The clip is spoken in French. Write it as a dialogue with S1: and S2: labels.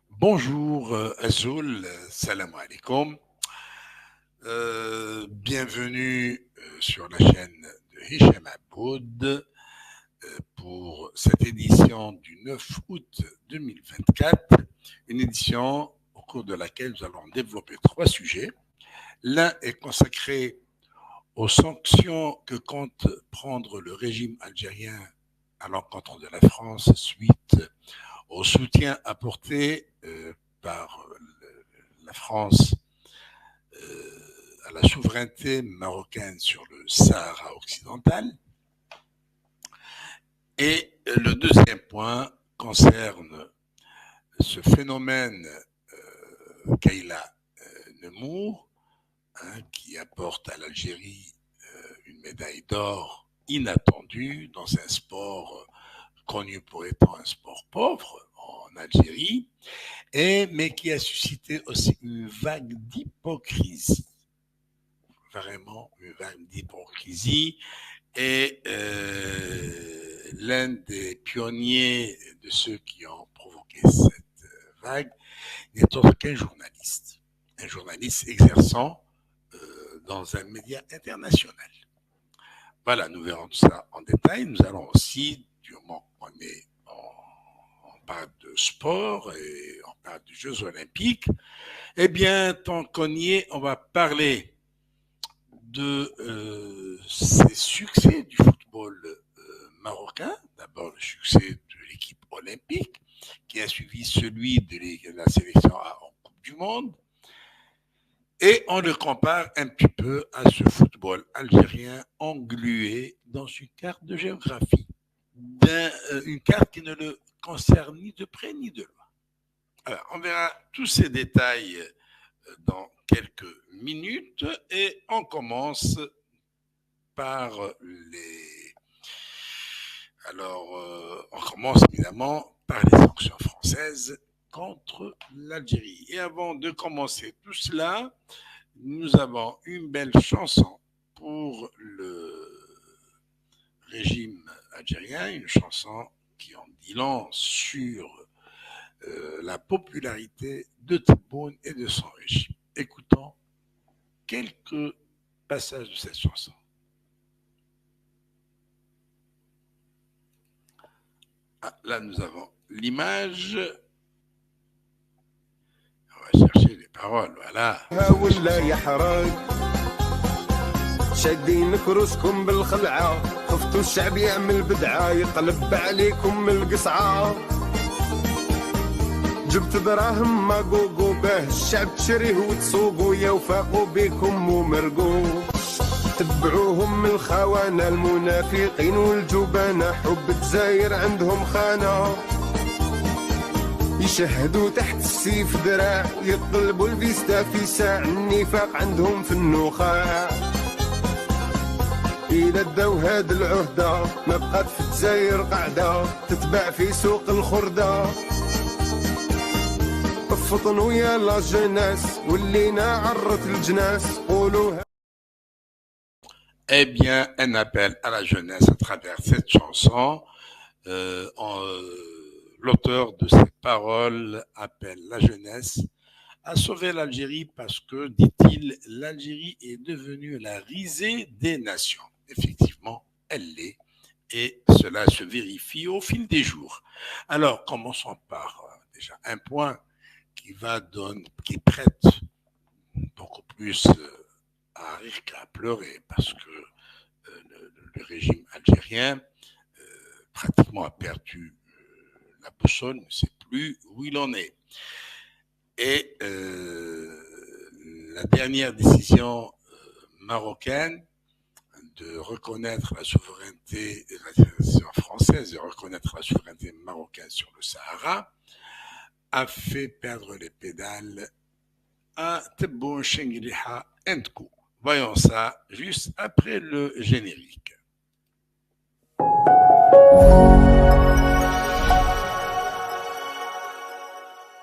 S1: Bonjour Azul, salam alaikum. Bienvenue sur la chaîne de Hicham Aboud pour cette édition du 9 août 2024, une édition au cours de laquelle nous allons développer 3 sujets. L'un est consacré aux sanctions que compte prendre le régime algérien à l'encontre de la France suite au soutien apporté par la France à la souveraineté marocaine sur le Sahara occidental. Et le deuxième point concerne ce phénomène Kayla Nemours, qui apporte à l'Algérie une médaille d'or inattendue dans un sport connu pour étant un sport pauvre en Algérie, mais qui a suscité aussi une vague d'hypocrisie, vraiment une vague d'hypocrisie, et l'un des pionniers de ceux qui ont provoqué cette vague n'est autre qu'un journaliste exerçant dans un média international. Voilà, nous verrons tout ça en détail. Nous allons aussi, du moment qu'on est on parle de sport et on parle des Jeux Olympiques, eh bien, tant qu'on y est, on va parler de ces succès du football marocain. D'abord, le succès de l'équipe olympique, qui a suivi celui de la sélection en Coupe du Monde. Et on le compare un petit peu à ce football algérien englué dans une carte de géographie, une carte qui ne le concerne ni de près ni de loin. Alors, on verra tous ces détails dans quelques minutes et on commence par on commence évidemment par les sanctions françaises contre l'Algérie. Et avant de commencer tout cela, nous avons une belle chanson pour le régime algérien, une chanson qui en dit long sur la popularité de Tebboune et de son régime. Écoutons quelques passages de cette chanson. Là, nous avons l'image. chercher les paroles, voilà.
S2: ولا يحرق شادين كروسكم بالخلعة خفتوا الشعب يعمل بدعة يقلب عليكم القصعة جبت دراهم ما قوقو به الشعب تشريه وتسوقوا يوفقوا بكم ومرقوا تبعوهم من الخونة المنافقين والجبنة حب تزاير عندهم خانة يشهدوا تحت السيف ذراع يطلبوا الفيستا في ساع النفاق عندهم في النخاع إذا داو هاد العهدة ما بقات في الجزاير قاعدة تتباع في سوق الخردة فطنوا يا لا جناس ولينا عرت الجناس قولوا.
S1: Eh bien, un appel à la jeunesse à travers cette chanson. L'auteur de ces paroles appelle la jeunesse à sauver l'Algérie parce que, dit-il, l'Algérie est devenue la risée des nations. Effectivement, elle l'est et cela se vérifie au fil des jours. Alors, commençons par déjà un point qui prête beaucoup plus à rire qu'à pleurer parce que le régime algérien pratiquement a perdu la boussole, ne sait plus où il en est. Et la dernière décision marocaine de reconnaître la souveraineté, la décision française de reconnaître la souveraineté marocaine sur le Sahara a fait perdre les pédales à Tebboune, Chengriha et Nkou. Voyons ça juste après le générique.